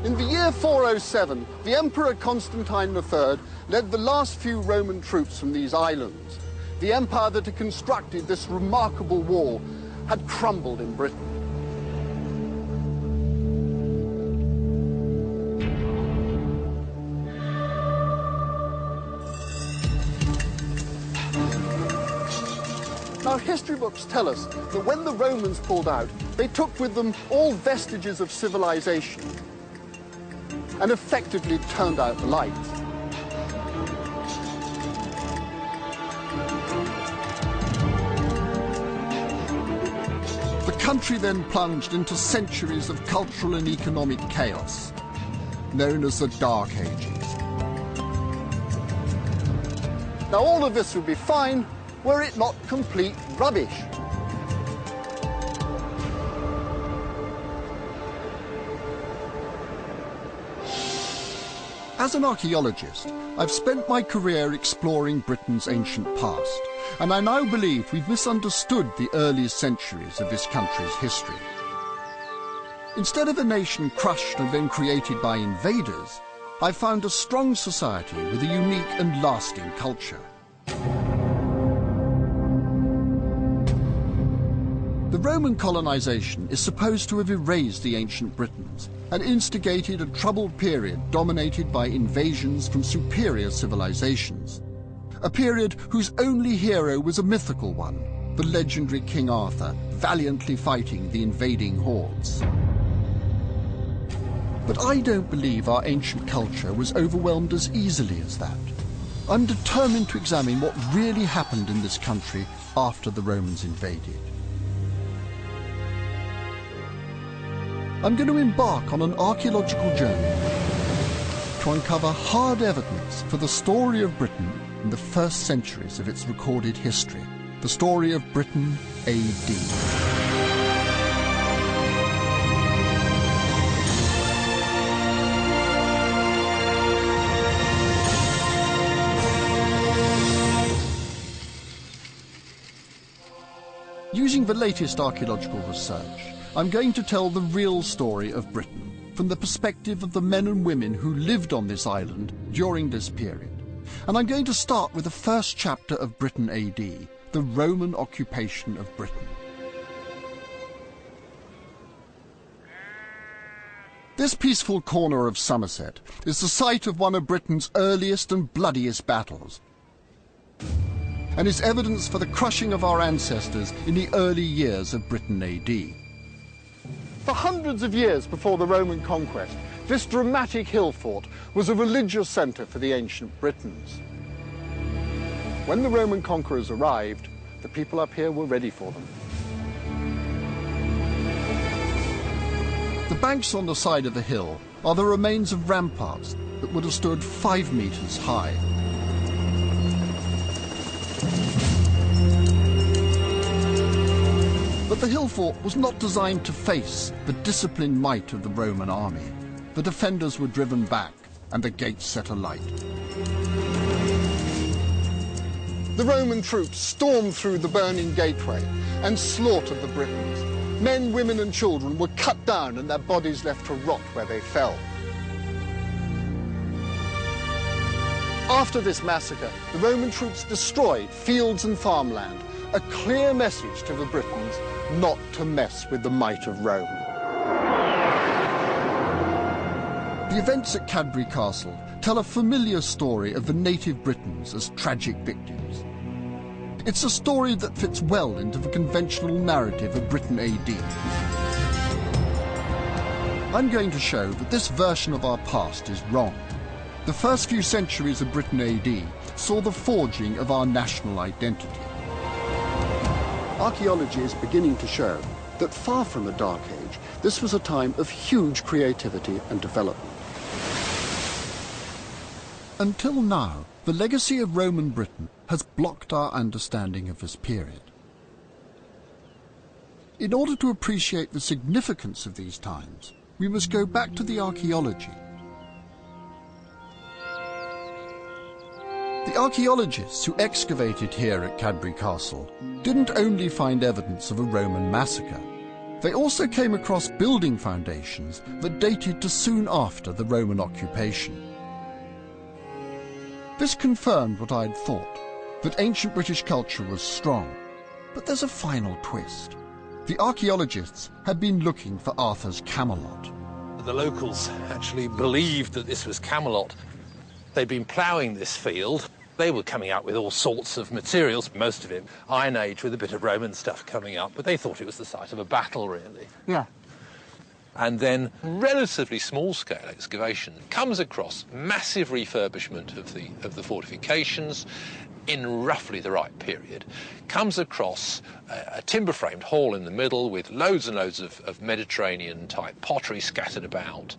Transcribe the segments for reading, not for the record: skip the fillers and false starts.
In the year 407, the Emperor Constantine III led the last few Roman troops from these islands. The empire that had constructed this remarkable wall had crumbled in Britain. Now, history books tell us that when the Romans pulled out, they took with them all vestiges of civilization and effectively turned out the lights. The country then plunged into centuries of cultural and economic chaos, known as the Dark Ages. Now, all of this would be fine were it not complete rubbish. As an archaeologist, I've spent my career exploring Britain's ancient past, and I now believe we've misunderstood the earliest centuries of this country's history. Instead of a nation crushed and then created by invaders, I've found a strong society with a unique and lasting culture. The Roman colonization is supposed to have erased the ancient Britons and instigated a troubled period dominated by invasions from superior civilizations. A period whose only hero was a mythical one, the legendary King Arthur, valiantly fighting the invading hordes. But I don't believe our ancient culture was overwhelmed as easily as that. I'm determined to examine what really happened in this country after the Romans invaded. I'm going to embark on an archaeological journey to uncover hard evidence for the story of Britain in the first centuries of its recorded history, the story of Britain AD. Using the latest archaeological research, I'm going to tell the real story of Britain from the perspective of the men and women who lived on this island during this period. And I'm going to start with the first chapter of Britain AD, the Roman occupation of Britain. This peaceful corner of Somerset is the site of one of Britain's earliest and bloodiest battles, and is evidence for the crushing of our ancestors in the early years of Britain AD. For hundreds of years before the Roman conquest, this dramatic hill fort was a religious centre for the ancient Britons. When the Roman conquerors arrived, the people up here were ready for them. The banks on the side of the hill are the remains of ramparts that would have stood 5 meters high. But the hill fort was not designed to face the disciplined might of the Roman army. The defenders were driven back and the gates set alight. The Roman troops stormed through the burning gateway and slaughtered the Britons. Men, women and children were cut down and their bodies left to rot where they fell. After this massacre, the Roman troops destroyed fields and farmland, a clear message to the Britons not to mess with the might of Rome. The events at Cadbury Castle tell a familiar story of the native Britons as tragic victims. It's a story that fits well into the conventional narrative of Britain AD. I'm going to show that this version of our past is wrong. The first few centuries of Britain AD saw the forging of our national identity. Archaeology is beginning to show that far from a dark age, this was a time of huge creativity and development. Until now, the legacy of Roman Britain has blocked our understanding of this period. In order to appreciate the significance of these times, we must go back to the archaeology. The archaeologists who excavated here at Cadbury Castle didn't only find evidence of a Roman massacre. They also came across building foundations that dated to soon after the Roman occupation. This confirmed what I'd thought, that ancient British culture was strong. But there's a final twist. The archaeologists had been looking for Arthur's Camelot. The locals actually believed that this was Camelot. They'd been ploughing this field. They were coming up with all sorts of materials, most of it Iron Age with a bit of Roman stuff coming up, but they thought it was the site of a battle, really. Yeah. And then relatively small-scale excavation comes across massive refurbishment of the fortifications in roughly the right period, comes across a timber-framed hall in the middle with loads and loads of Mediterranean-type pottery scattered about.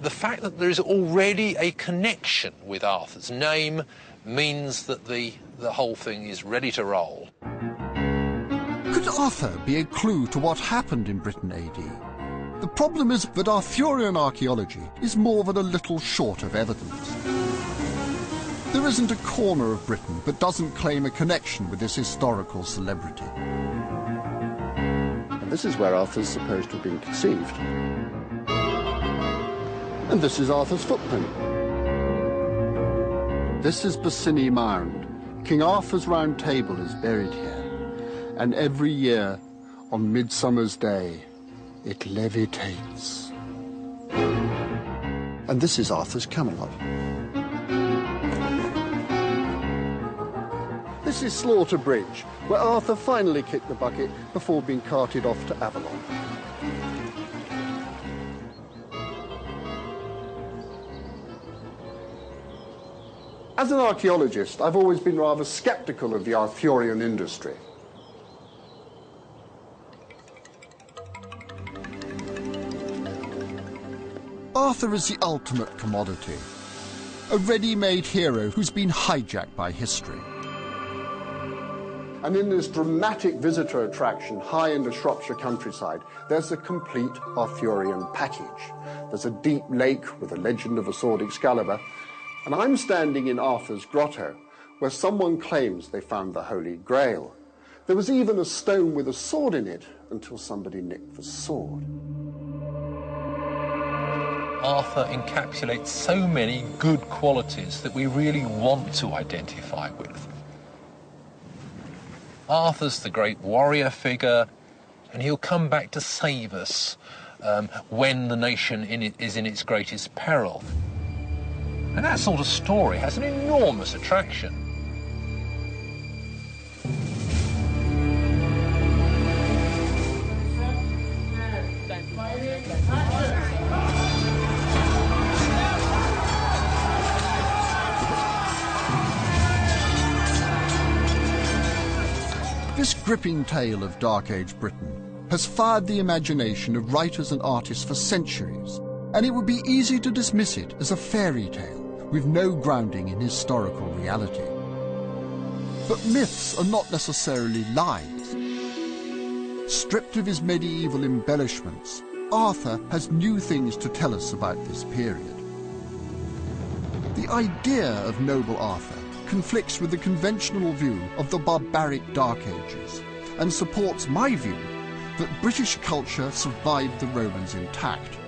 The fact that there is already a connection with Arthur's name means that the whole thing is ready to roll. Could Arthur be a clue to what happened in Britain AD? The problem is that Arthurian archaeology is more than a little short of evidence. There isn't a corner of Britain that doesn't claim a connection with this historical celebrity. And this is where Arthur's supposed to have been conceived. And this is Arthur's footprint. This is Bassini Mound. King Arthur's Round Table is buried here. And every year, on Midsummer's Day, it levitates. And this is Arthur's Camelot. This is Slaughter Bridge, where Arthur finally kicked the bucket before being carted off to Avalon. As an archaeologist, I've always been rather sceptical of the Arthurian industry. Arthur is the ultimate commodity, a ready-made hero who's been hijacked by history. And in this dramatic visitor attraction high in the Shropshire countryside, there's a complete Arthurian package. There's a deep lake with a legend of a sword Excalibur, and I'm standing in Arthur's grotto, where someone claims they found the Holy Grail. There was even a stone with a sword in it until somebody nicked the sword. Arthur encapsulates so many good qualities that we really want to identify with. Arthur's the great warrior figure, and he'll come back to save us when the nation is in its greatest peril. And that sort of story has an enormous attraction. This gripping tale of Dark Age Britain has fired the imagination of writers and artists for centuries, and it would be easy to dismiss it as a fairy tale with no grounding in historical reality. But myths are not necessarily lies. Stripped of his medieval embellishments, Arthur has new things to tell us about this period. The idea of noble Arthur conflicts with the conventional view of the barbaric Dark Ages and supports my view that British culture survived the Romans intact.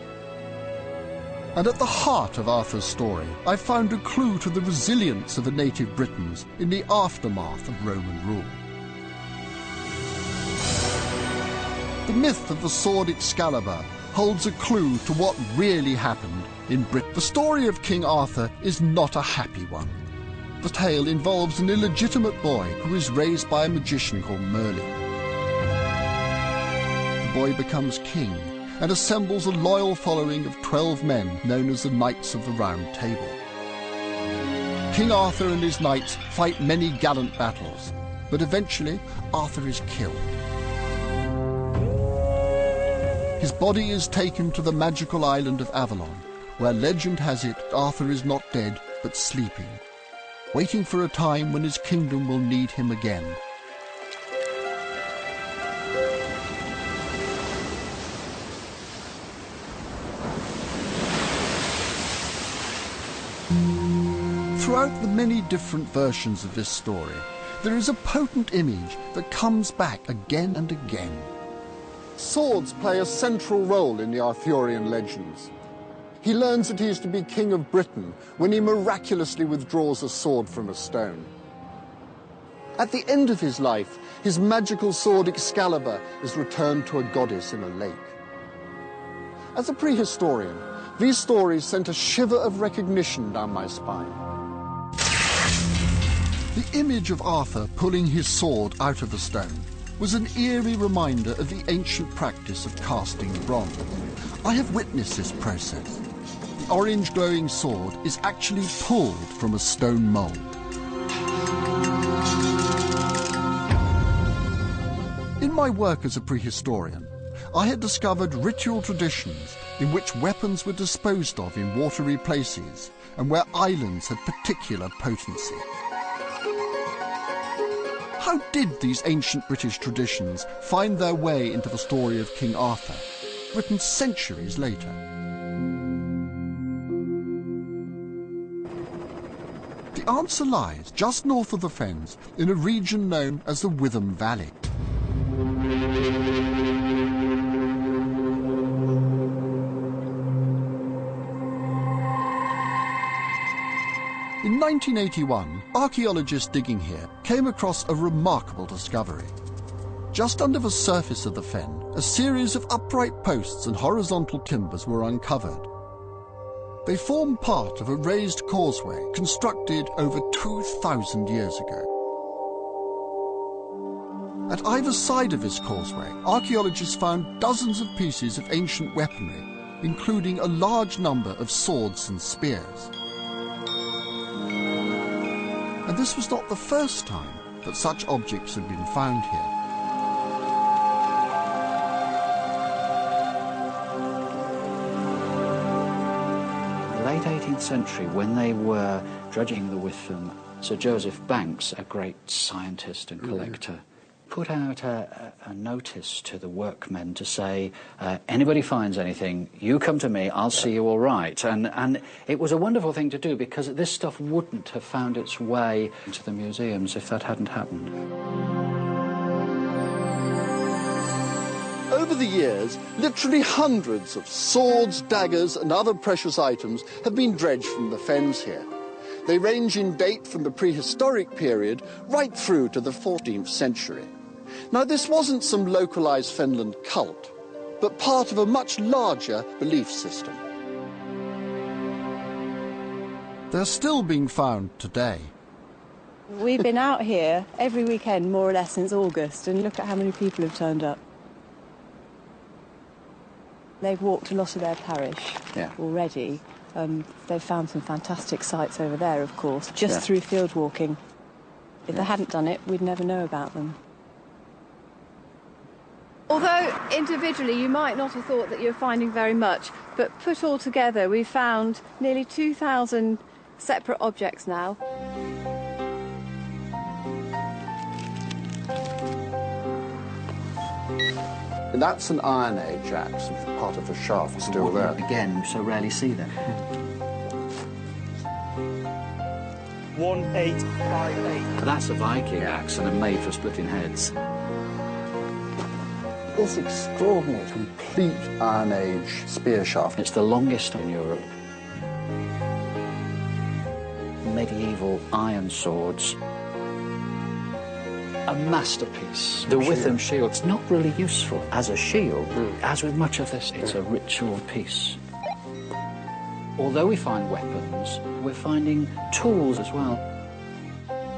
And at the heart of Arthur's story, I found a clue to the resilience of the native Britons in the aftermath of Roman rule. The myth of the sword Excalibur holds a clue to what really happened in Britain. The story of King Arthur is not a happy one. The tale involves an illegitimate boy who is raised by a magician called Merlin. The boy becomes king and assembles a loyal following of 12 men known as the Knights of the Round Table. King Arthur and his knights fight many gallant battles, but eventually Arthur is killed. His body is taken to the magical island of Avalon, where legend has it Arthur is not dead but sleeping, waiting for a time when his kingdom will need him again. Throughout the many different versions of this story, there is a potent image that comes back again and again. Swords play a central role in the Arthurian legends. He learns that he is to be king of Britain when he miraculously withdraws a sword from a stone. At the end of his life, his magical sword Excalibur is returned to a goddess in a lake. As a prehistorian, these stories sent a shiver of recognition down my spine. The image of Arthur pulling his sword out of the stone was an eerie reminder of the ancient practice of casting bronze. I have witnessed this process. The orange glowing sword is actually pulled from a stone mould. In my work as a prehistorian, I had discovered ritual traditions in which weapons were disposed of in watery places and where islands had particular potency. How did these ancient British traditions find their way into the story of King Arthur, written centuries later? The answer lies just north of the Fens in a region known as the Witham Valley. In 1981, archaeologists digging here came across a remarkable discovery. Just under the surface of the fen, a series of upright posts and horizontal timbers were uncovered. They form part of a raised causeway constructed over 2,000 years ago. At either side of this causeway, archaeologists found dozens of pieces of ancient weaponry, including a large number of swords and spears. And this was not the first time that such objects had been found here. Late 18th century, when they were dredging the Witham, Sir Joseph Banks, a great scientist and collector, put out a notice to the workmen to say, anybody finds anything, you come to me, I'll see you all right. And it was a wonderful thing to do because this stuff wouldn't have found its way into the museums if that hadn't happened. Over the years, literally hundreds of swords, daggers and other precious items have been dredged from the fens here. They range in date from the prehistoric period right through to the 14th century. Now, this wasn't some localized Fenland cult, but part of a much larger belief system. They're still being found today. We've been out here every weekend, more or less, since August, and look at how many people have turned up. They've walked a lot of their parish already. They've found some fantastic sites over there, of course, just through field walking. If they hadn't done it, we'd never know about them. Although individually you might not have thought that you were finding very much, but put all together we've found nearly 2,000 separate objects now. And that's an Iron Age axe, part of the shaft still there. Again, you so rarely see that. 1858. That's a Viking axe and a made for splitting heads. This extraordinary, complete Iron Age spear shaft. It's the longest in Europe. Medieval iron swords. A masterpiece. The Witham shield's not really useful as a shield. As with much of this, it's a ritual piece. Although we find weapons, we're finding tools as well.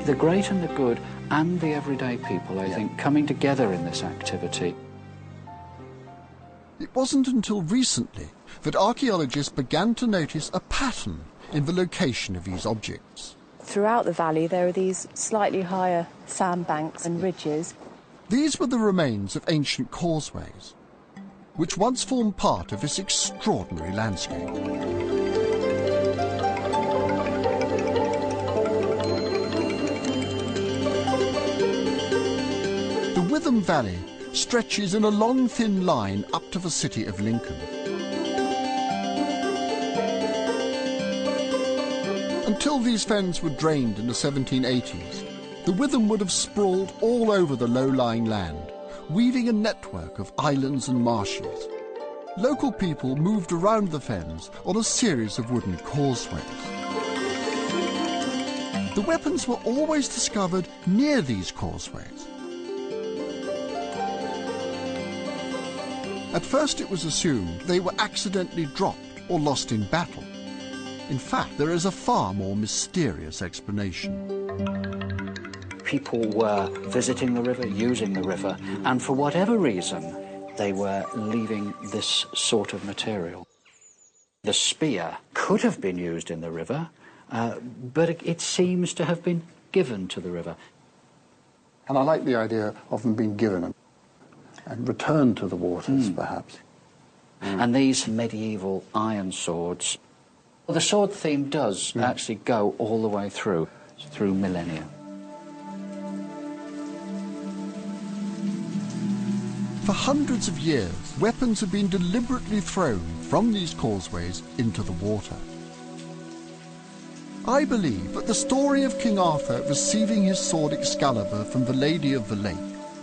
The great and the good and the everyday people, I think, coming together in this activity. It wasn't until recently that archaeologists began to notice a pattern in the location of these objects. Throughout the valley there are these slightly higher sandbanks and ridges. These were the remains of ancient causeways, which once formed part of this extraordinary landscape. The Witham Valley stretches in a long, thin line up to the city of Lincoln. Until these fens were drained in the 1780s, the Witham would have sprawled all over the low-lying land, weaving a network of islands and marshes. Local people moved around the fens on a series of wooden causeways. The weapons were always discovered near these causeways. At first it was assumed they were accidentally dropped or lost in battle. In fact, there is a far more mysterious explanation. People were visiting the river, using the river, and for whatever reason, they were leaving this sort of material. The spear could have been used in the river, but it seems to have been given to the river. And I like the idea of them being given and returned to the waters, perhaps. And these medieval iron swords, well, the sword theme does actually go all the way through millennia. For hundreds of years, weapons have been deliberately thrown from these causeways into the water. I believe that the story of King Arthur receiving his sword Excalibur from the Lady of the Lake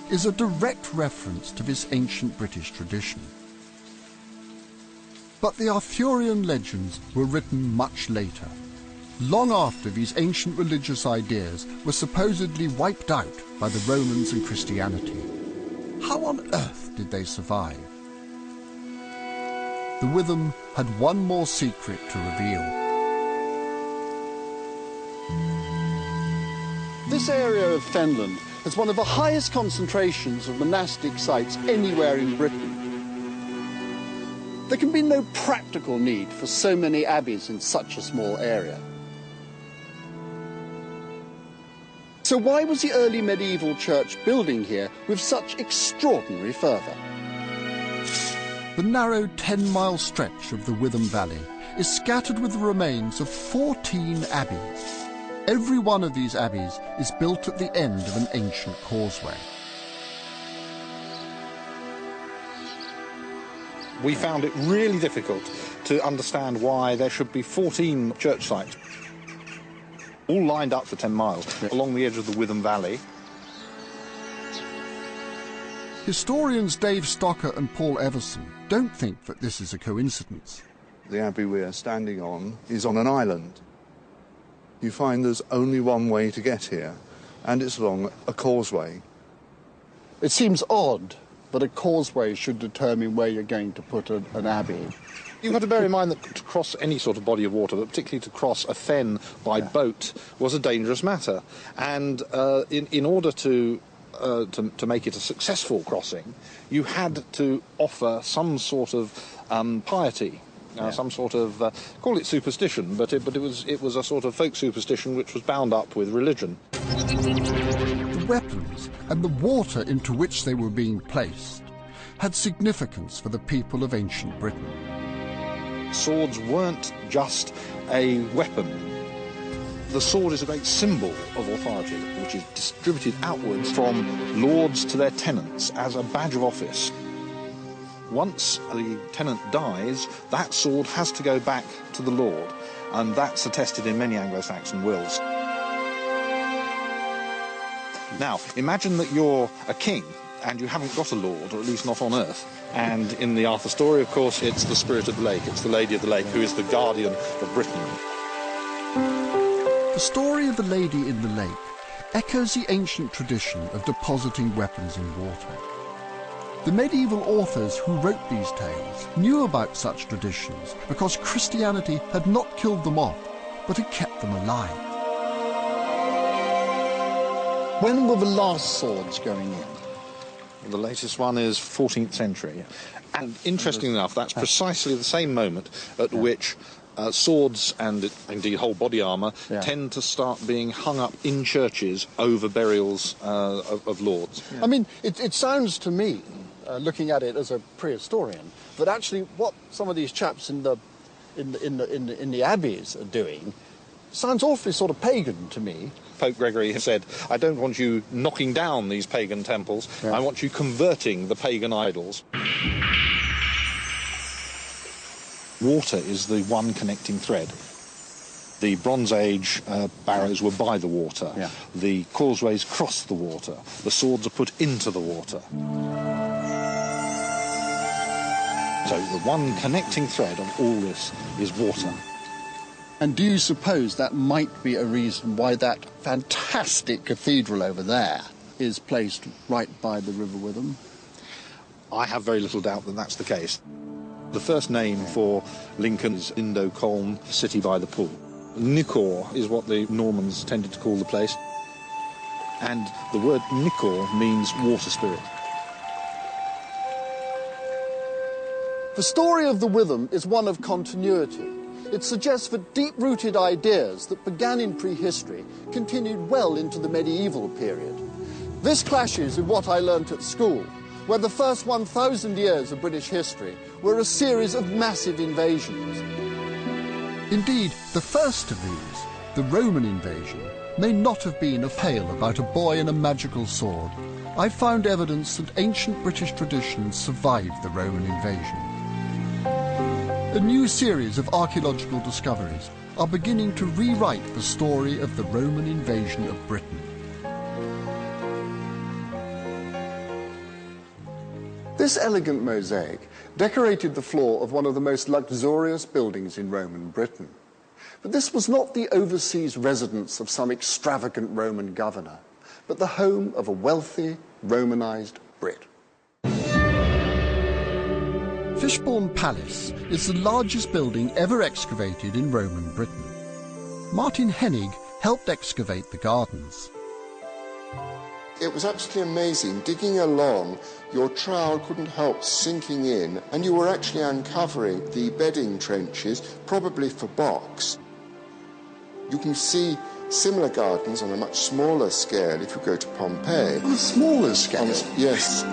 is a direct reference to this ancient British tradition. But the Arthurian legends were written much later, long after these ancient religious ideas were supposedly wiped out by the Romans and Christianity. How on earth did they survive? The Witham had one more secret to reveal. This area of Fenland has one of the highest concentrations of monastic sites anywhere in Britain. There can be no practical need for so many abbeys in such a small area. So why was the early medieval church building here with such extraordinary fervour? The narrow 10-mile stretch of the Witham Valley is scattered with the remains of 14 abbeys. Every one of these abbeys is built at the end of an ancient causeway. We found it really difficult to understand why there should be 14 church sites, all lined up for 10 miles, along the edge of the Witham Valley. Historians Dave Stocker and Paul Everson don't think that this is a coincidence. The abbey we are standing on is on an island. You find there's only one way to get here, and it's along a causeway. It seems odd that a causeway should determine where you're going to put an abbey. You've got to bear in mind that to cross any sort of body of water, but particularly to cross a fen by boat, was a dangerous matter. And in order to make it a successful crossing, you had to offer some sort of piety. Some sort of, call it superstition, but it was a sort of folk superstition which was bound up with religion. The weapons and the water into which they were being placed had significance for the people of ancient Britain. Swords weren't just a weapon. The sword is a great symbol of authority, which is distributed outwards from lords to their tenants as a badge of office. Once the tenant dies, that sword has to go back to the lord, and that's attested in many Anglo-Saxon wills. Now, imagine that you're a king and you haven't got a lord, or at least not on earth. And in the Arthur story, of course, it's the Spirit of the Lake, it's the Lady of the Lake, who is the guardian of Britain. The story of the Lady in the Lake echoes the ancient tradition of depositing weapons in water. The medieval authors who wrote these tales knew about such traditions because Christianity had not killed them off, but had kept them alive. When were the last swords going in? The latest one is 14th century. And interestingly enough, that's precisely the same moment at which swords and indeed whole body armour tend to start being hung up in churches over burials of lords. I mean, it sounds to me, looking at it as a prehistorian, that actually what some of these chaps in the abbeys are doing sounds awfully sort of pagan to me. Pope Gregory has said, I don't want you knocking down these pagan temples, I want you converting the pagan idols. Water is the one connecting thread. The Bronze Age barrows were by the water. Yeah. The causeways crossed the water. The swords are put into the water. So the one connecting thread of all this is water. And do you suppose that might be a reason why that fantastic cathedral over there is placed right by the River Witham? I have very little doubt that that's the case. The first name for Lincoln is Indo-Colne, city by the pool. Nicor is what the Normans tended to call the place. And the word Nicor means water spirit. The story of the Witham is one of continuity. It suggests that deep-rooted ideas that began in prehistory continued well into the medieval period. This clashes with what I learnt at school, where the first 1,000 years of British history were a series of massive invasions. Indeed, the first of these, the Roman invasion, may not have been a tale about a boy and a magical sword. I found evidence that ancient British traditions survived the Roman invasion. A new series of archaeological discoveries are beginning to rewrite the story of the Roman invasion of Britain. This elegant mosaic decorated the floor of one of the most luxurious buildings in Roman Britain. But this was not the overseas residence of some extravagant Roman governor, but the home of a wealthy, Romanized Brit. Fishbourne Palace is the largest building ever excavated in Roman Britain. Martin Hennig helped excavate the gardens. It was absolutely amazing. Digging along, your trowel couldn't help sinking in, and you were actually uncovering the bedding trenches, probably for box. You can see similar gardens on a much smaller scale if you go to Pompeii. On a smaller scale? Yes.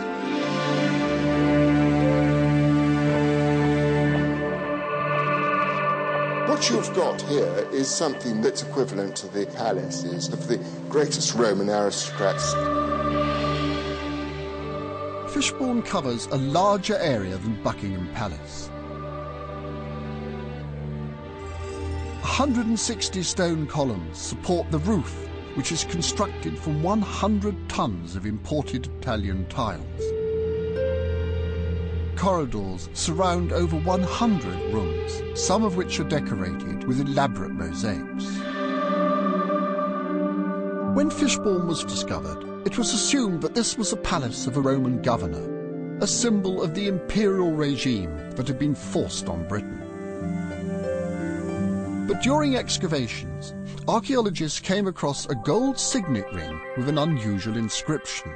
What you've got here is something that's equivalent to the palaces of the greatest Roman aristocrats. Fishbourne covers a larger area than Buckingham Palace. 160 stone columns support the roof, which is constructed from 100 tons of imported Italian tiles. Corridors surround over 100 rooms, some of which are decorated with elaborate mosaics. When Fishbourne was discovered, it was assumed that this was the palace of a Roman governor, a symbol of the imperial regime that had been forced on Britain. But during excavations, archaeologists came across a gold signet ring with an unusual inscription,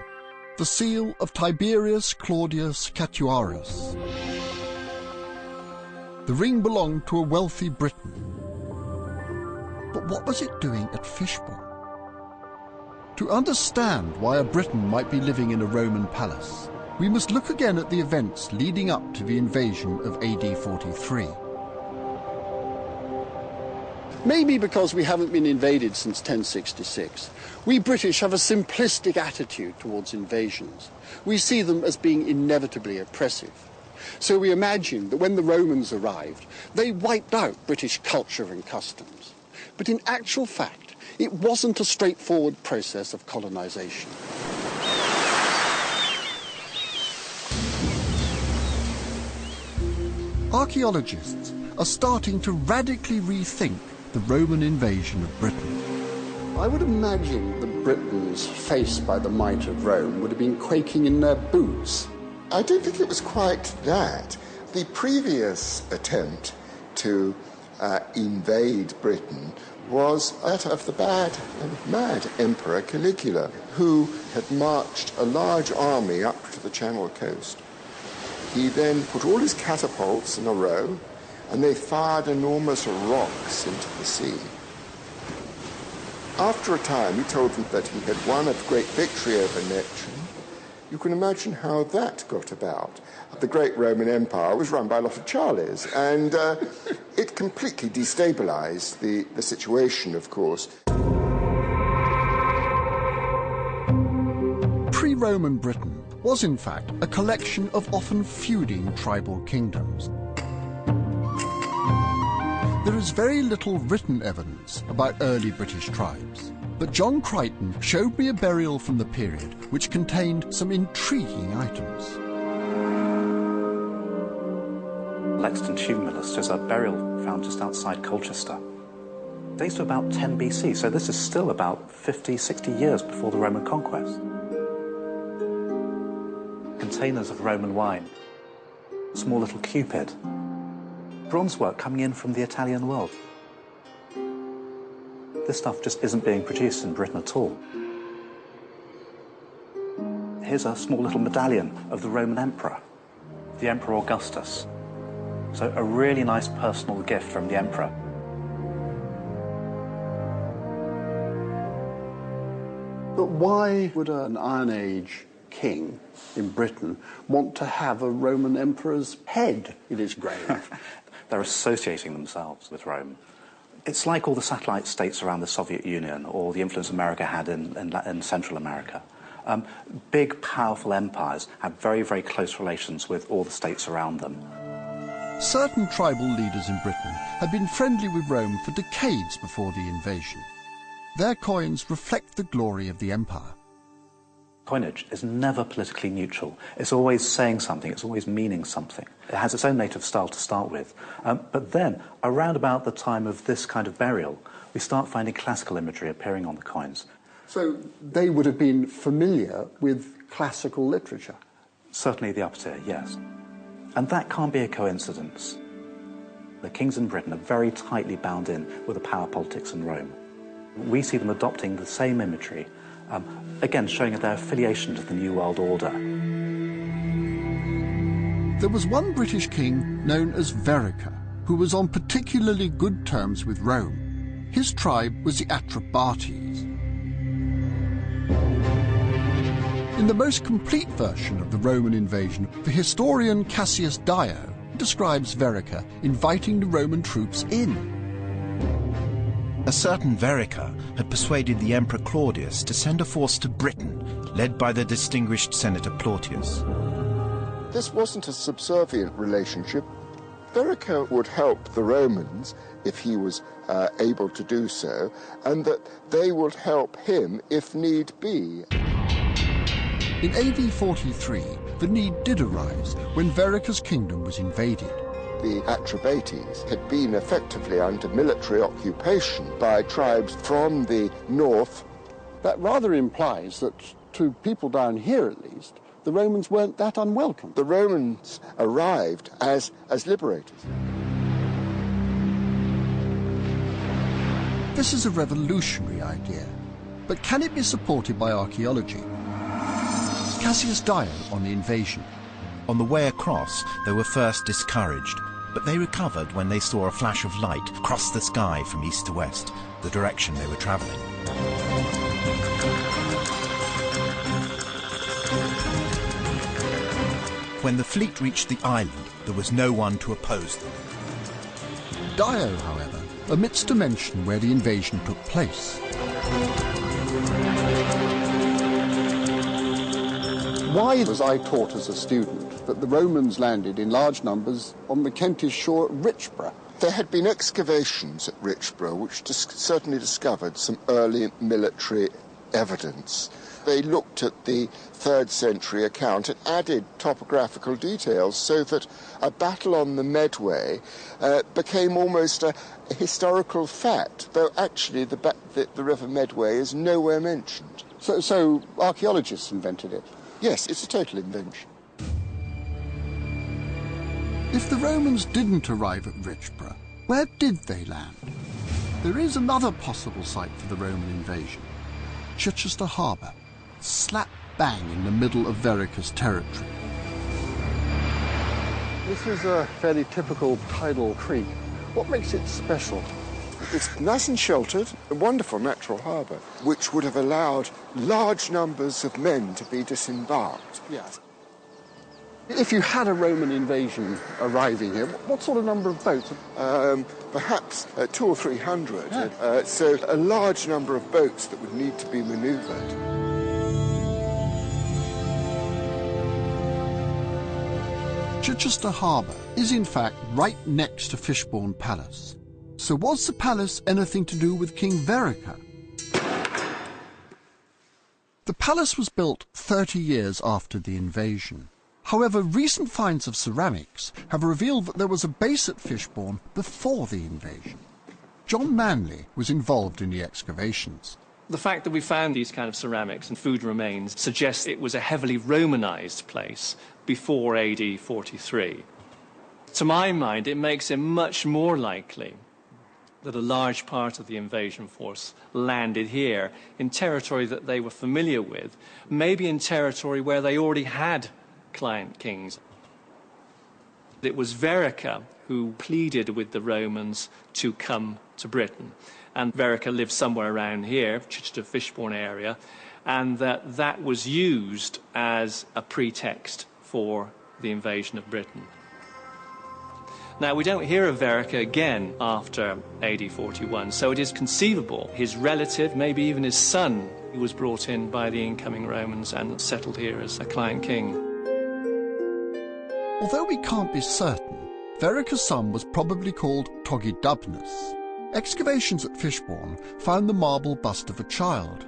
the seal of Tiberius Claudius Catuarus. The ring belonged to a wealthy Briton. But what was it doing at Fishbourne? To understand why a Briton might be living in a Roman palace, we must look again at the events leading up to the invasion of AD 43. Maybe because we haven't been invaded since 1066, we British have a simplistic attitude towards invasions. We see them as being inevitably oppressive. So we imagine that when the Romans arrived, they wiped out British culture and customs. But in actual fact, it wasn't a straightforward process of colonization. Archaeologists are starting to radically rethink the Roman invasion of Britain. I would imagine the Britons faced by the might of Rome would have been quaking in their boots. I don't think it was quite that. The previous attempt to invade Britain was that of the bad and mad Emperor Caligula, who had marched a large army up to the Channel coast. He then put all his catapults in a row, and they fired enormous rocks into the sea. After a time, he told them that he had won a great victory over Neptune. You can imagine how that got about. The great Roman Empire was run by a lot of Charlies, and it completely destabilized the situation, of course. Pre-Roman Britain was, in fact, a collection of often feuding tribal kingdoms. There is very little written evidence about early British tribes, but John Crichton showed me a burial from the period which contained some intriguing items. Lexington Tomb List is a burial found just outside Colchester. Dates to about 10 BC, so this is still about 50, 60 years before the Roman conquest. Containers of Roman wine, small little Cupid, bronze work coming in from the Italian world. This stuff just isn't being produced in Britain at all. Here's a small little medallion of the Roman emperor, the Emperor Augustus. So a really nice personal gift from the emperor. But why would an Iron Age king in Britain want to have a Roman emperor's head in his grave? They're associating themselves with Rome. It's like all the satellite states around the Soviet Union or the influence America had in Central America. Big, powerful empires have very, very close relations with all the states around them. Certain tribal leaders in Britain had been friendly with Rome for decades before the invasion. Their coins reflect the glory of the empire. Coinage is never politically neutral. It's always saying something, it's always meaning something. It has its own native style to start with. But then, around about the time of this kind of burial, we start finding classical imagery appearing on the coins. So they would have been familiar with classical literature? Certainly the upper tier, yes. And that can't be a coincidence. The kings in Britain are very tightly bound in with the power politics in Rome. We see them adopting the same imagery, again showing their affiliation to the New World Order. There was one British king known as Verica, who was on particularly good terms with Rome. His tribe was the Atrebates. In the most complete version of the Roman invasion, the historian Cassius Dio describes Verica inviting the Roman troops in. A certain Verica had persuaded the Emperor Claudius to send a force to Britain, led by the distinguished Senator Plautius. This wasn't a subservient relationship. Verica would help the Romans if he was able to do so, and that they would help him if need be. In AD 43, the need did arise when Verica's kingdom was invaded. The Atrebates had been effectively under military occupation by tribes from the north. That rather implies that, to people down here at least, the Romans weren't that unwelcome. The Romans arrived as liberators. This is a revolutionary idea, but can it be supported by archaeology? Cassius Dio on the invasion. On the way across, they were first discouraged, but they recovered when they saw a flash of light cross the sky from east to west, the direction they were travelling. When the fleet reached the island, there was no one to oppose them. Dio, however, omits to mention where the invasion took place. Why was I taught as a student that the Romans landed in large numbers on the Kentish shore at Richborough? There had been excavations at Richborough which certainly discovered some early military evidence. They looked at the 3rd century account and added topographical details so that a battle on the Medway became almost a historical fact, though actually the River Medway is nowhere mentioned. So archaeologists invented it? Yes, it's a total invention. If the Romans didn't arrive at Richborough, where did they land? There is another possible site for the Roman invasion, Chichester Harbour, slap bang in the middle of Verica's territory. This is a fairly typical tidal creek. What makes it special? It's nice and sheltered, a wonderful natural harbour, which would have allowed large numbers of men to be disembarked. Yes. If you had a Roman invasion arriving here, what sort of number of boats? Perhaps 200 or 300. Yeah. So a large number of boats that would need to be manoeuvred. Chichester Harbour is in fact right next to Fishbourne Palace. So was the palace anything to do with King Verica? The palace was built 30 years after the invasion. However, recent finds of ceramics have revealed that there was a base at Fishbourne before the invasion. John Manley was involved in the excavations. The fact that we found these kind of ceramics and food remains suggests it was a heavily Romanized place before AD 43. To my mind, it makes it much more likely that a large part of the invasion force landed here in territory that they were familiar with, maybe in territory where they already had client kings. It was Verica who pleaded with the Romans to come to Britain. And Verica lived somewhere around here, Chichester Fishbourne area, and that was used as a pretext for the invasion of Britain. Now, we don't hear of Verica again after AD 41, so it is conceivable his relative, maybe even his son, was brought in by the incoming Romans and settled here as a client king. Although we can't be certain, Verica's son was probably called Togidubnus. Excavations at Fishbourne found the marble bust of a child.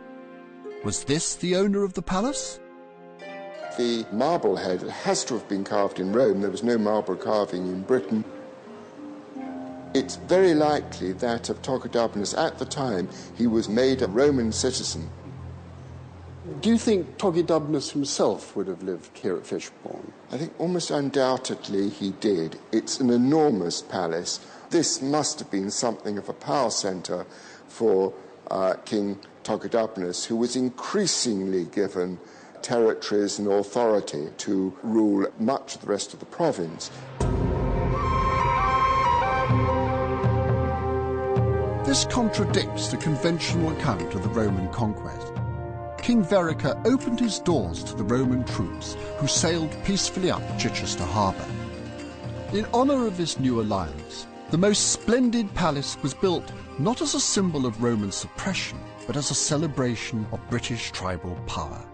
Was this the owner of the palace? The marble head has to have been carved in Rome. There was no marble carving in Britain. It's very likely that of Togidubnus at the time he was made a Roman citizen. Do you think Togidubnus himself would have lived here at Fishbourne? I think almost undoubtedly he did. It's an enormous palace. This must have been something of a power centre for King Togidubnus, who was increasingly given territories and authority to rule much of the rest of the province. This contradicts the conventional account of the Roman conquest. King Verica opened his doors to the Roman troops who sailed peacefully up Chichester harbour. In honour of this new alliance, the most splendid palace was built not as a symbol of Roman suppression, but as a celebration of British tribal power.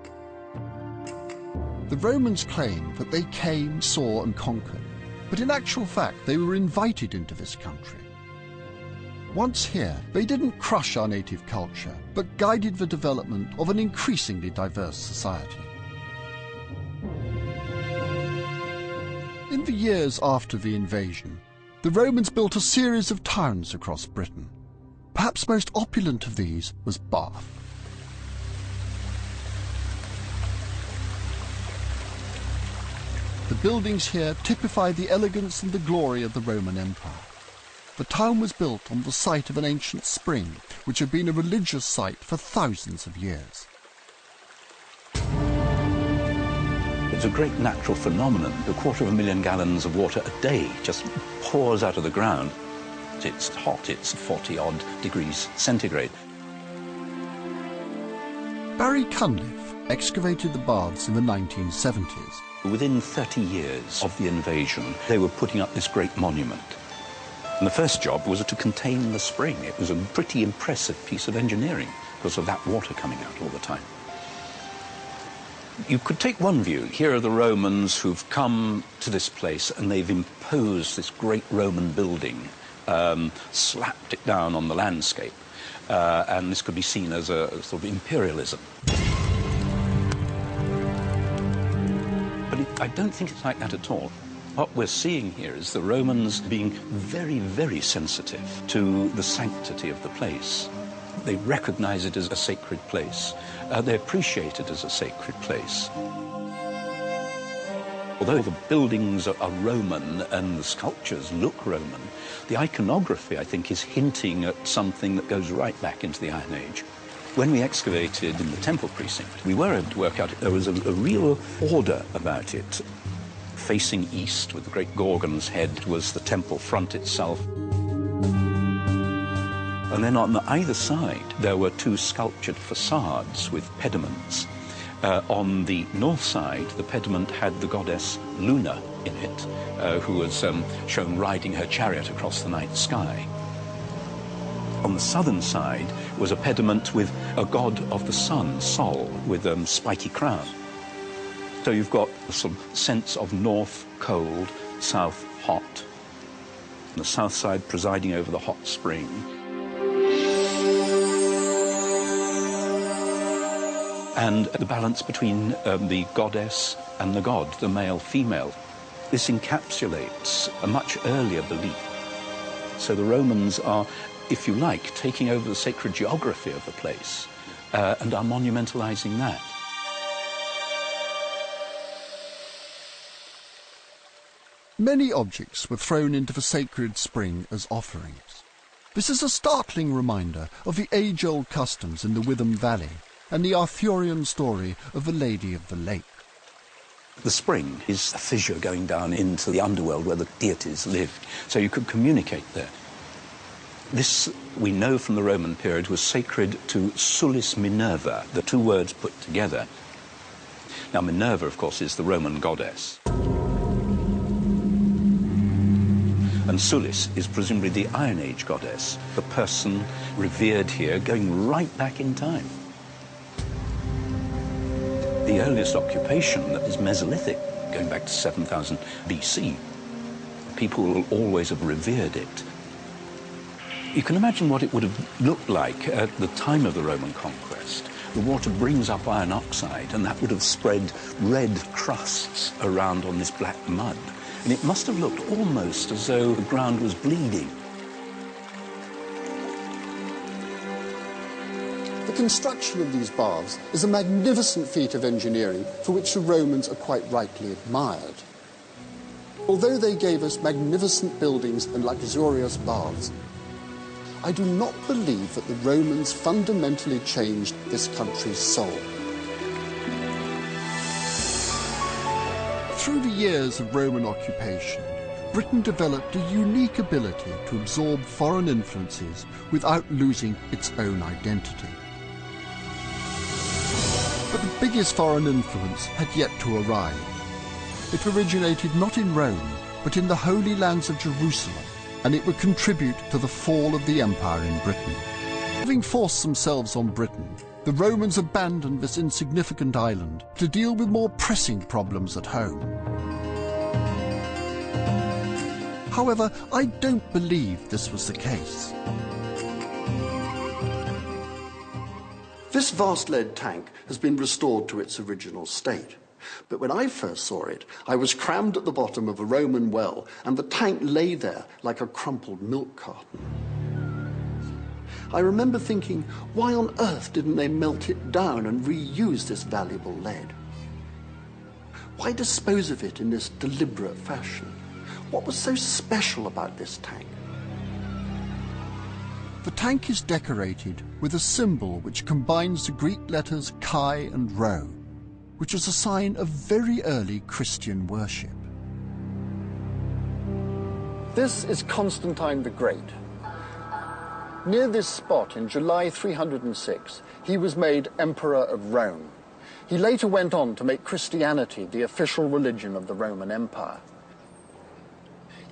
The Romans claimed that they came, saw and conquered, but in actual fact they were invited into this country. Once here, they didn't crush our native culture, but guided the development of an increasingly diverse society. In the years after the invasion, the Romans built a series of towns across Britain. Perhaps most opulent of these was Bath. The buildings here typify the elegance and the glory of the Roman Empire. The town was built on the site of an ancient spring, which had been a religious site for thousands of years. It's a great natural phenomenon. 250,000 gallons of water a day just pours out of the ground. It's hot, it's 40-odd degrees centigrade. Barry Cunliffe excavated the baths in the 1970s. Within 30 years of the invasion, they were putting up this great monument. And the first job was to contain the spring. It was a pretty impressive piece of engineering because of that water coming out all the time. You could take one view. Here are the Romans who've come to this place and they've imposed this great Roman building, slapped it down on the landscape. And this could be seen as a sort of imperialism. But I don't think it's like that at all. What we're seeing here is the Romans being very, very sensitive to the sanctity of the place. They recognize it as a sacred place. They appreciate it as a sacred place. Although the buildings are Roman and the sculptures look Roman, the iconography, I think, is hinting at something that goes right back into the Iron Age. When we excavated in the temple precinct, we were able to work out there was a real order about it. Facing east, with the great Gorgon's head, was the temple front itself. And then on either side, there were two sculptured facades with pediments. On the north side, the pediment had the goddess Luna in it, who was shown riding her chariot across the night sky. On the southern side was a pediment with a god of the sun, Sol, with a spiky crown. So you've got a sort of sense of north cold, south hot. the south side presiding over the hot spring. And the balance between the goddess and the god, the male-female. This encapsulates a much earlier belief. So the Romans are, if you like, taking over the sacred geography of the place and are monumentalizing that. Many objects were thrown into the sacred spring as offerings. This is a startling reminder of the age-old customs in the Witham Valley and the Arthurian story of the Lady of the Lake. The spring is a fissure going down into the underworld where the deities lived, so you could communicate there. This, we know from the Roman period, was sacred to Sulis Minerva, the two words put together. Now, Minerva, of course, is the Roman goddess. And Sulis is presumably the Iron Age goddess, the person revered here going right back in time. The earliest occupation is Mesolithic, going back to 7,000 BC. People will always have revered it. You can imagine what it would have looked like at the time of the Roman conquest. The water brings up iron oxide, and that would have spread red crusts around on this black mud. And it must have looked almost as though the ground was bleeding. The construction of these baths is a magnificent feat of engineering for which the Romans are quite rightly admired. Although they gave us magnificent buildings and luxurious baths, I do not believe that the Romans fundamentally changed this country's soul. Through the years of Roman occupation, Britain developed a unique ability to absorb foreign influences without losing its own identity. But the biggest foreign influence had yet to arrive. It originated not in Rome, but in the Holy Lands of Jerusalem, and it would contribute to the fall of the empire in Britain. Having forced themselves on Britain, the Romans abandoned this insignificant island to deal with more pressing problems at home. However, I don't believe this was the case. This vast lead tank has been restored to its original state. But when I first saw it, I was crammed at the bottom of a Roman well, and the tank lay there like a crumpled milk carton. I remember thinking, why on earth didn't they melt it down and reuse this valuable lead? Why dispose of it in this deliberate fashion? What was so special about this tank? The tank is decorated with a symbol which combines the Greek letters chi and rho, which is a sign of very early Christian worship. This is Constantine the Great. Near this spot in July 306, he was made Emperor of Rome. He later went on to make Christianity the official religion of the Roman Empire.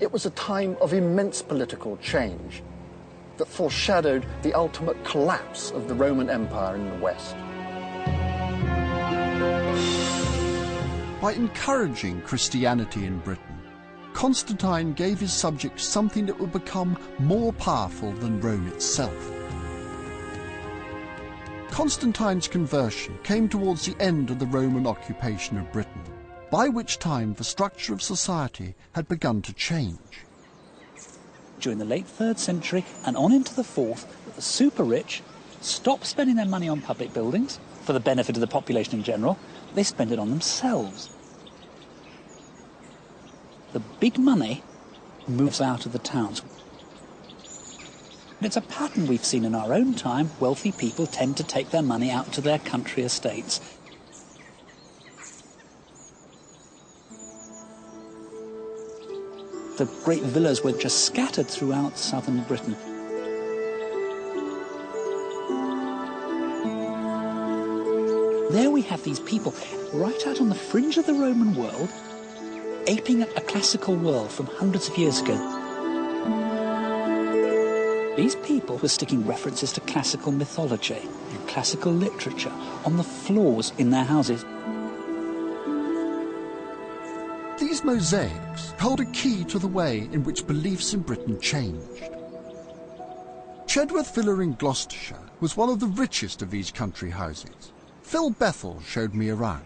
It was a time of immense political change that foreshadowed the ultimate collapse of the Roman Empire in the West. By encouraging Christianity in Britain, Constantine gave his subjects something that would become more powerful than Rome itself. Constantine's conversion came towards the end of the Roman occupation of Britain, by which time the structure of society had begun to change. During the late 3rd century and on into the 4th, the super rich stopped spending their money on public buildings for the benefit of the population in general. They spent it on themselves. The big money moves out of the towns. It's a pattern we've seen in our own time. Wealthy people tend to take their money out to their country estates. The great villas were just scattered throughout southern Britain. There we have these people right out on the fringe of the Roman world, aping a classical world from hundreds of years ago. These people were sticking references to classical mythology and classical literature on the floors in their houses. These these mosaics held a key to the way in which beliefs in Britain changed. Chedworth Villa in Gloucestershire was one of the richest of these country houses. Phil Bethel showed me around.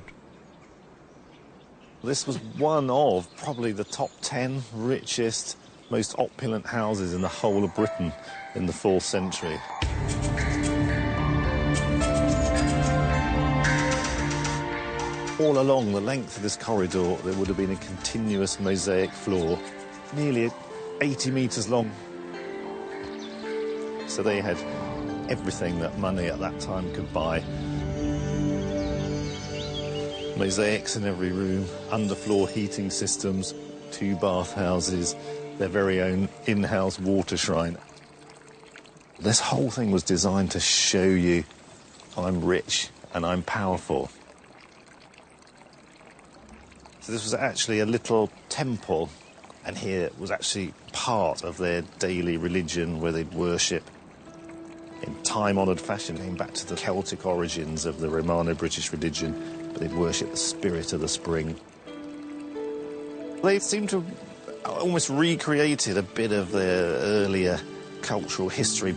This was one of probably the top 10 richest, most opulent houses in the whole of Britain in the 4th century. All along the length of this corridor, there would have been a continuous mosaic floor, nearly 80 metres long. So they had everything that money at that time could buy. Mosaics in every room, underfloor heating systems, 2 bathhouses, their very own in-house water shrine. This whole thing was designed to show you I'm rich and I'm powerful. So this was actually a little temple, and here was actually part of their daily religion where they'd worship in time-honoured fashion, going back to the Celtic origins of the Romano-British religion, but they'd worship the spirit of the spring. They seem to have almost recreated a bit of their earlier cultural history.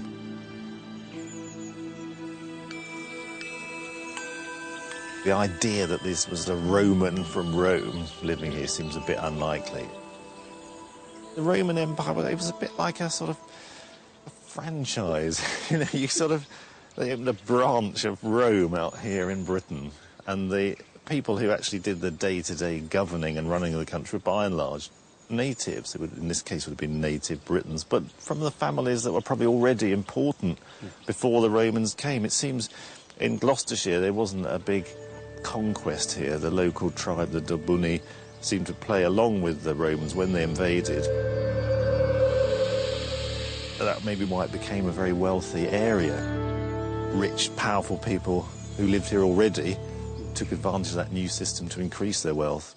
The idea that this was a Roman from Rome living here seems a bit unlikely. The Roman Empire, it was a bit like a sort of a franchise. You know, they opened a branch of Rome out here in Britain, and the people who actually did the day-to-day governing and running of the country were by and large natives. It would, in this case, would have been native Britons, but from the families that were probably already important before the Romans came. It seems in Gloucestershire there wasn't a big conquest here. The local tribe, the Dobuni, seemed to play along with the Romans when they invaded. That may be why it became a very wealthy area. Rich, powerful people who lived here already took advantage of that new system to increase their wealth.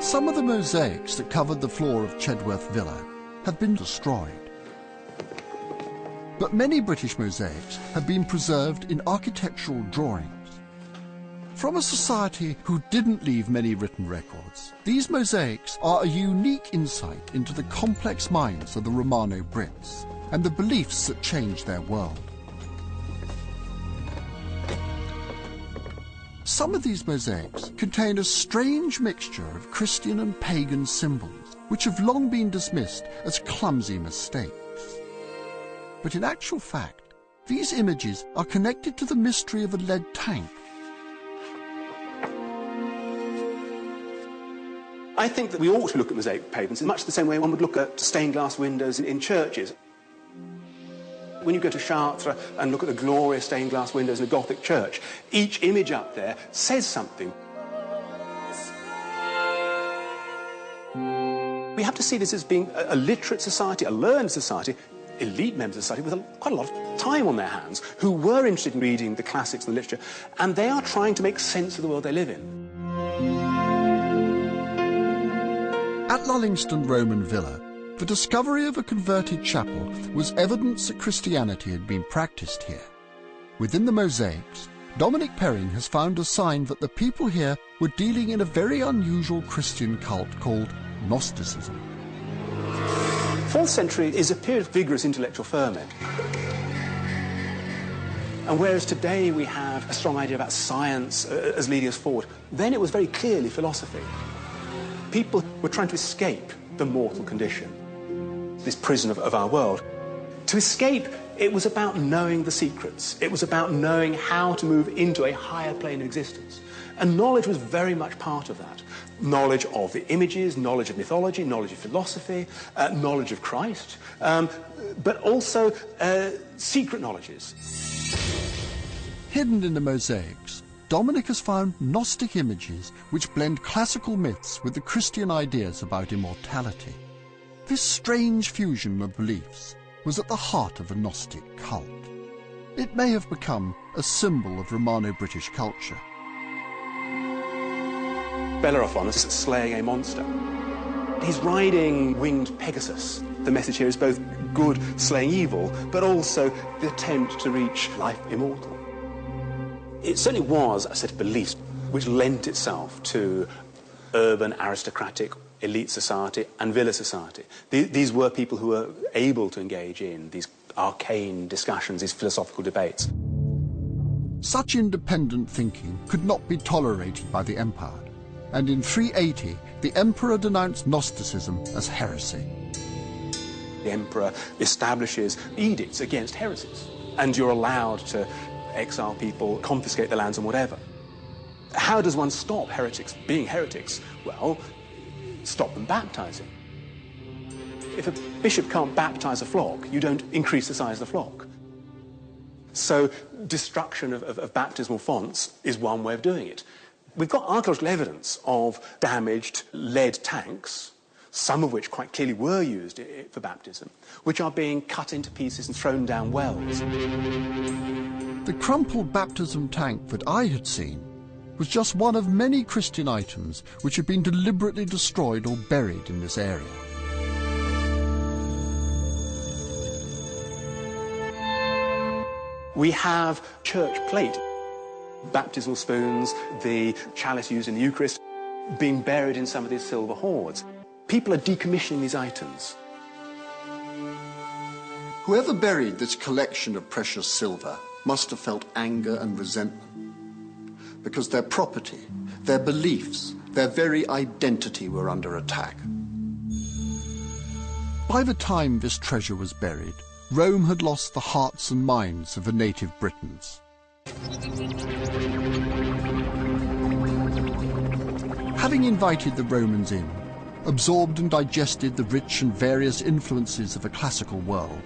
Some of the mosaics that covered the floor of Chedworth Villa have been destroyed. But many British mosaics have been preserved in architectural drawings. From a society who didn't leave many written records, these mosaics are a unique insight into the complex minds of the Romano Brits and the beliefs that changed their world. Some of these mosaics contain a strange mixture of Christian and pagan symbols, which have long been dismissed as clumsy mistakes. But in actual fact, these images are connected to the mystery of a lead tank. I think that we ought to look at mosaic pavements in much the same way one would look at stained glass windows in churches. When you go to Chartres and look at the glorious stained glass windows in a Gothic church, each image up there says something. We have to see this as being a literate society, a learned society, elite members of society with quite a lot of time on their hands, who were interested in reading the classics and the literature, and they are trying to make sense of the world they live in. At Lullingston Roman Villa, the discovery of a converted chapel was evidence that Christianity had been practiced here. Within the mosaics, Dominic Perring has found a sign that the people here were dealing in a very unusual Christian cult called Gnosticism. 4th century is a period of vigorous intellectual ferment. And whereas today we have a strong idea about science as leading us forward, then it was very clearly philosophy. People were trying to escape the mortal condition, this prison of our world. To escape, it was about knowing the secrets. It was about knowing how to move into a higher plane of existence. And knowledge was very much part of that. Knowledge of the images, knowledge of mythology, knowledge of philosophy, knowledge of Christ, but also secret knowledges. Hidden in the mosaics, Dominic has found Gnostic images which blend classical myths with the Christian ideas about immortality. This strange fusion of beliefs was at the heart of the Gnostic cult. It may have become a symbol of Romano-British culture. Bellerophon is slaying a monster. He's riding winged Pegasus. The message here is both good slaying evil, but also the attempt to reach life immortal. It certainly was a set of beliefs which lent itself to urban, aristocratic, elite society and villa society. These were people who were able to engage in these arcane discussions, these philosophical debates. Such independent thinking could not be tolerated by the empire, and in 380 the emperor denounced Gnosticism as heresy. The emperor establishes edicts against heresies, and you're allowed to exile people, confiscate their lands and whatever. How does one stop heretics being heretics? Well, stop them baptizing. If a bishop can't baptize a flock, you don't increase the size of the flock. So destruction of baptismal fonts is one way of doing it. We've got archaeological evidence of damaged lead tanks, some of which quite clearly were used for baptism, which are being cut into pieces and thrown down wells. The crumpled baptism tank that I had seen was just one of many Christian items which had been deliberately destroyed or buried in this area. We have church plate, baptismal spoons, the chalice used in the Eucharist, being buried in some of these silver hoards. People are decommissioning these items. Whoever buried this collection of precious silver must have felt anger and resentment, because their property, their beliefs, their very identity were under attack. By the time this treasure was buried, Rome had lost the hearts and minds of the native Britons. Having invited the Romans in, absorbed and digested the rich and various influences of the classical world,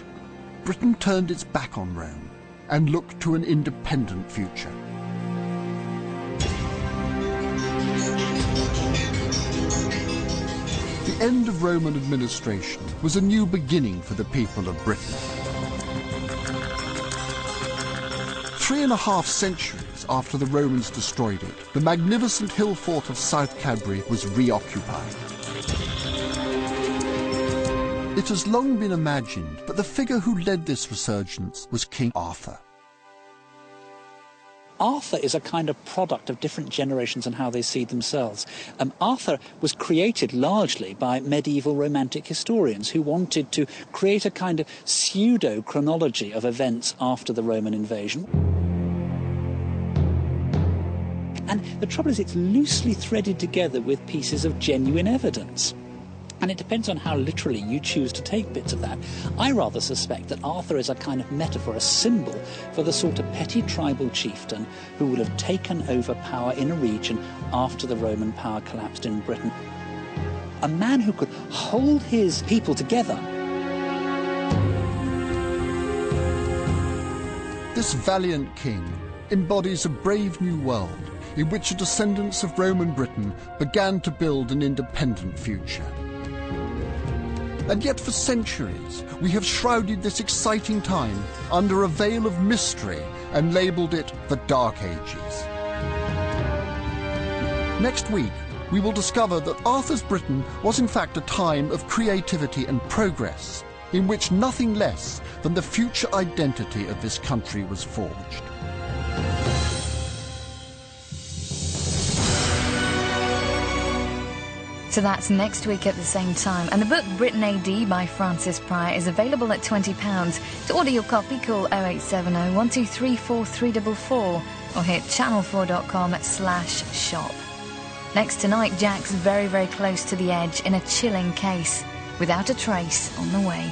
Britain turned its back on Rome and looked to an independent future. The end of Roman administration was a new beginning for the people of Britain. 3.5 centuries after the Romans destroyed it, the magnificent hill fort of South Cadbury was reoccupied. It has long been imagined that the figure who led this resurgence was King Arthur. Arthur is a kind of product of different generations and how they see themselves. Arthur was created largely by medieval romantic historians who wanted to create a kind of pseudo-chronology of events after the Roman invasion. And the trouble is, it's loosely threaded together with pieces of genuine evidence. And it depends on how literally you choose to take bits of that. I rather suspect that Arthur is a kind of metaphor, a symbol for the sort of petty tribal chieftain who would have taken over power in a region after the Roman power collapsed in Britain. A man who could hold his people together. This valiant king embodies a brave new world in which the descendants of Roman Britain began to build an independent future. And yet for centuries we have shrouded this exciting time under a veil of mystery and labelled it the Dark Ages. Next week we will discover that Arthur's Britain was in fact a time of creativity and progress, in which nothing less than the future identity of this country was forged. So that's next week at the same time. And the book Britain AD by Francis Pryor is available at £20. To order your copy, call 0870 123 4344 or hit channel4.com/shop. Next tonight, Jack's very, very close to the edge in a chilling case, without a trace on the way.